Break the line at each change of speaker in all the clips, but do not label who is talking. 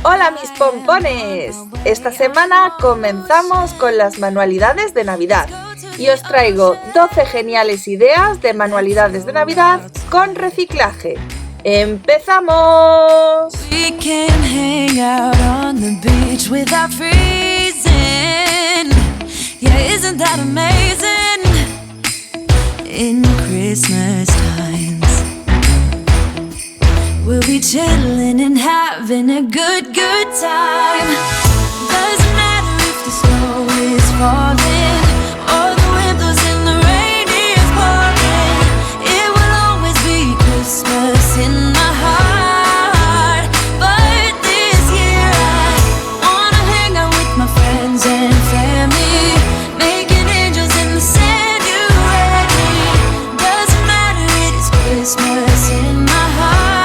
Hola mis pompones, esta semana comenzamos con las manualidades de Navidad y os traigo 12 geniales ideas de manualidades de Navidad con reciclaje. ¡Empezamos!
We can hang out on the beach without freezing. Yeah, isn't that amazing? In Christmas times, we'll be chilling and having a good time. Doesn't matter if the snow is falling or the wind blows and the rain is pouring. It will always be Christmas in my heart. But this year I wanna hang out with my friends and family, making angels in the sand. You ready? Doesn't matter, it is Christmas in my heart.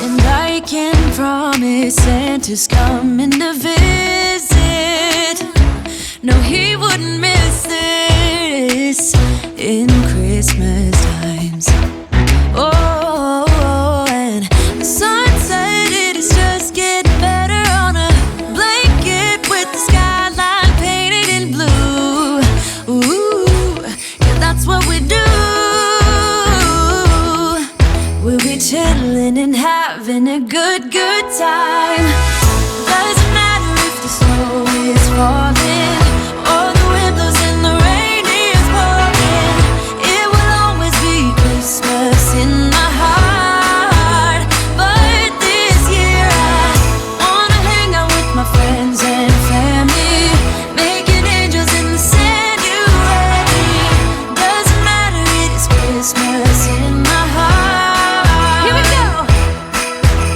And I can promise Santa's coming to visit. No, he wouldn't miss this in Christmas times. Oh, and the sunset, it is just getting better on a blanket with the skyline painted in blue. Ooh, yeah, that's what we do. We'll be chilling and having a good time. Doesn't matter if the snow is falling or the wind blows and the rain is pouring. It will always be Christmas in my heart. But this year I wanna hang out with my friends and family, making angels in the sand. You ready? Doesn't matter, it is Christmas in my heart. Here we go.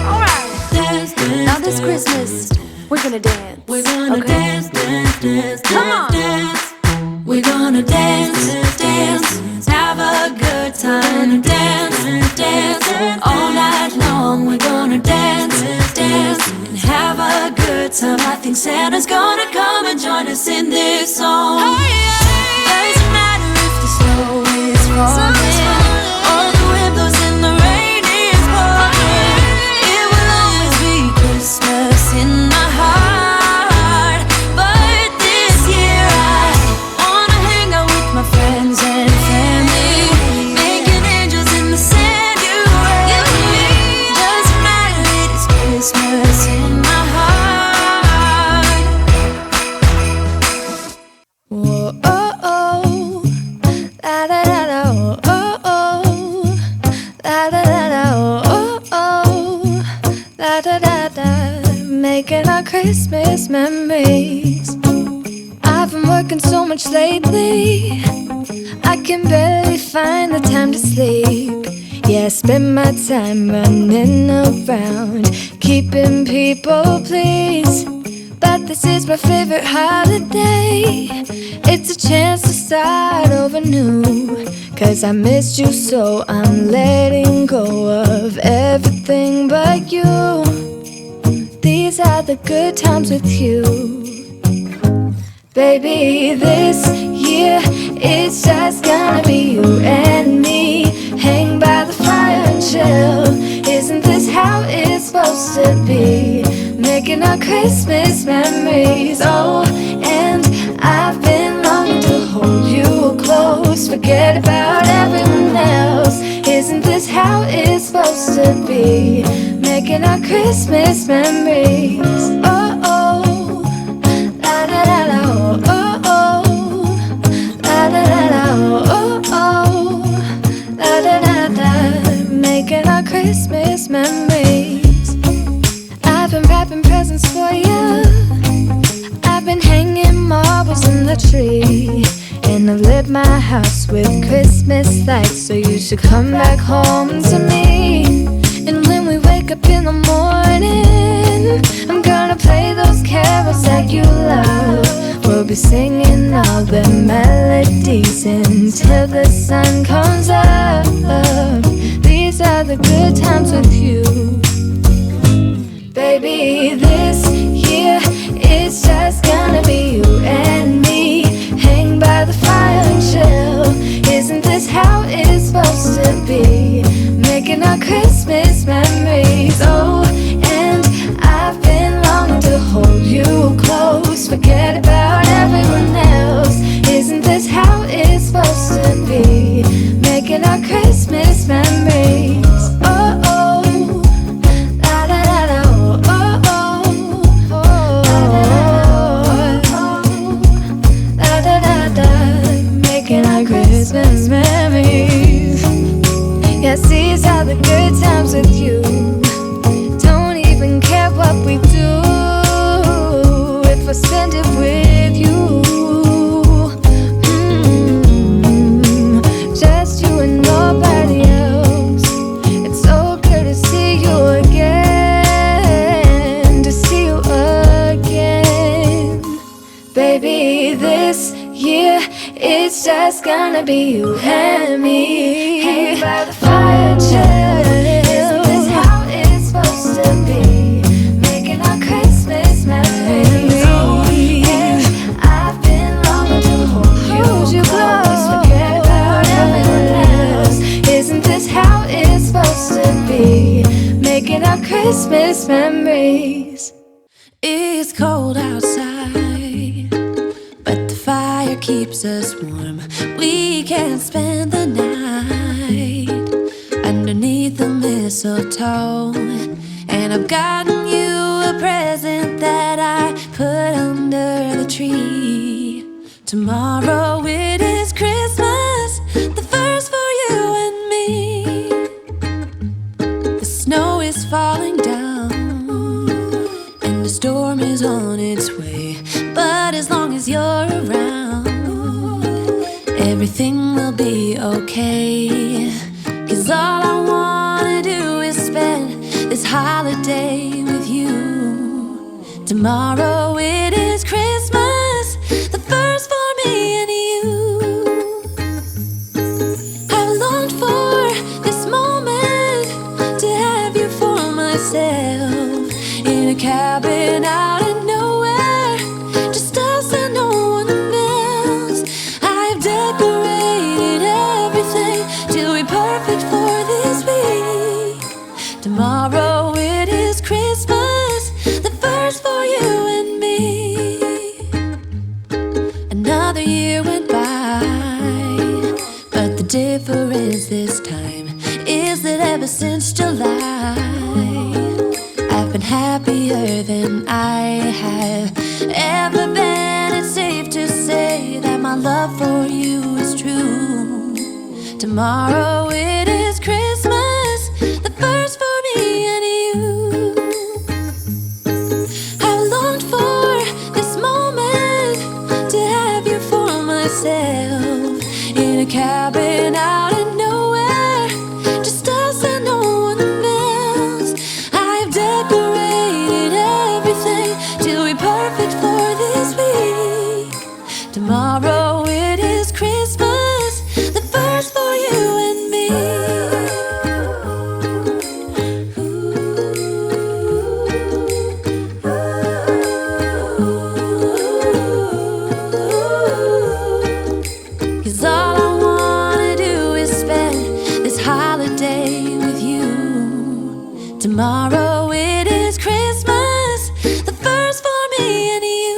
All right. Dance, dance, now this Christmas, we're gonna dance. We're gonna dance, dance, dance, come on. Dance. We're gonna dance, dance, have a good time. Dance, dance, all night long. We're gonna dance, dance, and have a good time. I think Santa's gonna come and join us in this song. Doesn't matter if the snow is falling or the wind blows and the rain is pouring. It will always be Christmas in my heart. But this year I wanna hang out with my friends and family, making angels in the sand. You ready? Doesn't matter, it is Christmas in my heart. Whoa, oh, oh, la da da da, oh, oh, la da da da, oh, oh, la da da da, making our Christmas memories. I've been working so much lately, I can barely find the time to sleep. Yeah, I spend my time running around, keeping people pleased. But this is my favorite holiday. It's a chance to start over new. 'Cause I missed you, so I'm letting go of everything but you. These are the good times with you. Baby, this year it's just gonna be you and me. Hang by the fire and chill. Isn't this how it's supposed to be? Making our Christmas memories. Oh, and I've been longing to hold you close. Forget about everyone else. Isn't this how it's supposed to be? Making our Christmas memories. Oh, oh, la da da da, oh, oh, la da da da, oh, oh, la da da da, making our Christmas memories. I've been wrapping presents for you. I've been hanging marbles in the tree, and I've lit my house with Christmas lights. So you should come back home to me. And when we wake up in the morning, I'm gonna play those carols that you love. We'll be singing all the melodies until the sun comes up. These are the good times with you. Baby, this year it's just gonna be you and me. Hang by the fire and chill. Isn't this how it's supposed to be? Making our Christmas memories. with you. Don't even care what we do if I spend it with you. Just you and nobody else. It's so good to see you again, to see you again. Baby, this year it's just gonna be you and me, hanging by the fire chill. Isn't this how it's supposed to be? Making our Christmas memories. Oh yeah, I've been longing to hold you close, forget about everyone else. Isn't this how it's supposed to be? Making our Christmas memories. It's cold outside, but the fire keeps us warm. We can spend the night underneath the mistletoe. And I've gotten you a present that I put under the tree. Tomorrow it is Christmas, the first for you and me. The snow is falling down and the storm is on its way. But as long as you're around, everything will be okay. 'Cause all I wanna do is spend this holiday with you. Tomorrow it is Christmas, the first for me and you. I've longed for this moment to have you for myself, in a cabin out in nowhere, just us and no one else. I've decorated everything to be perfect for this week. Tomorrow it is Christmas, the first for you and me. Another year went by, but the difference this time is that ever since July, I've been happier than I have ever been. It's safe to say that my love for you is true. Tomorrow it is Christmas, the first for me and you. I've longed for this moment to have you for myself, in a cabin out in nowhere, just us and no one else. I've decorated everything to be perfect for this week. Tomorrow it is Christmas, the first for you and me. 'Cause all I wanna do is spend this holiday with you. Tomorrow it is Christmas, the first for me and you.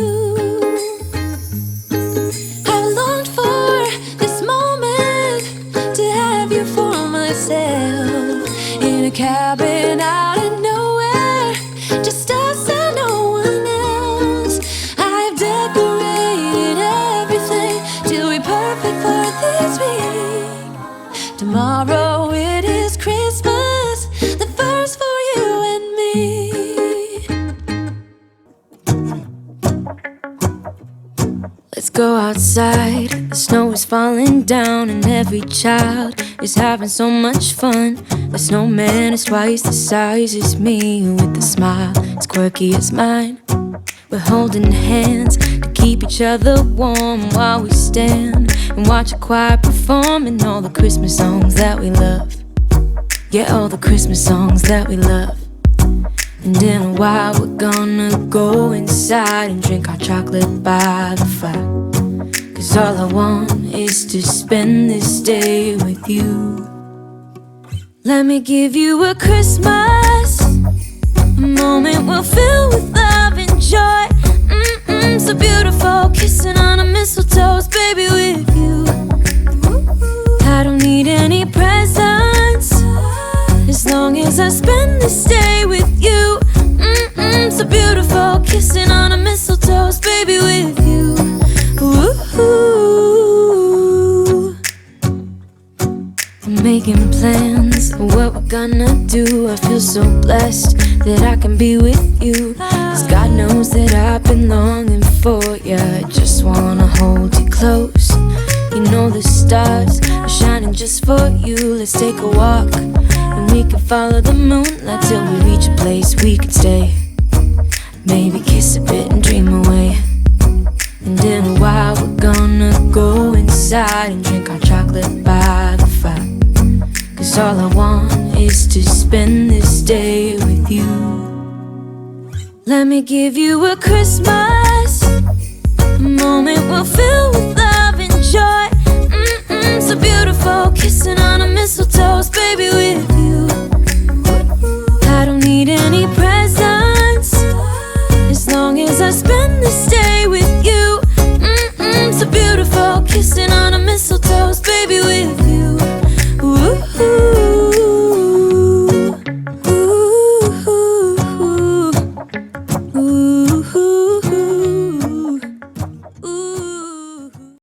I've longed for this moment to have you for myself, in a cabin out in nowhere, just us and no one else. I've decorated everything to be perfect for this week. Tomorrow it is Christmas, the first for you and me. Let's go outside, the snow is falling down and every child is having so much fun. The snowman is twice the size as me, with a smile as quirky as mine. We're holding hands to keep each other warm while we stand and watch a choir performing all the Christmas songs that we love. Yeah, all the Christmas songs that we love. And in a while we're gonna go inside and drink our chocolate by the fire. 'Cause all I want is to spend this day with you. Let me give you a Christmas, a moment we'll fill with love and joy. So beautiful, kissing on a mistletoe, baby, with you. I don't need any presents, as long as I spend this day with you. So beautiful, kissing on a mistletoe, baby, with you. Ooh. I'm making plans of what we're gonna do. I feel so blessed that I can be with you, 'cause God knows that I've been longing for you. I just wanna hold you close. You know the stars are shining just for you. Let's take a walk and we can follow the moonlight till we reach a place we can stay. Maybe kiss a bit and dream away. And in a while we're gonna go inside and drink our chocolate by the fire, 'cause all I want is to spend this day with you. Let me give you a Christmas, a moment we'll fill with love.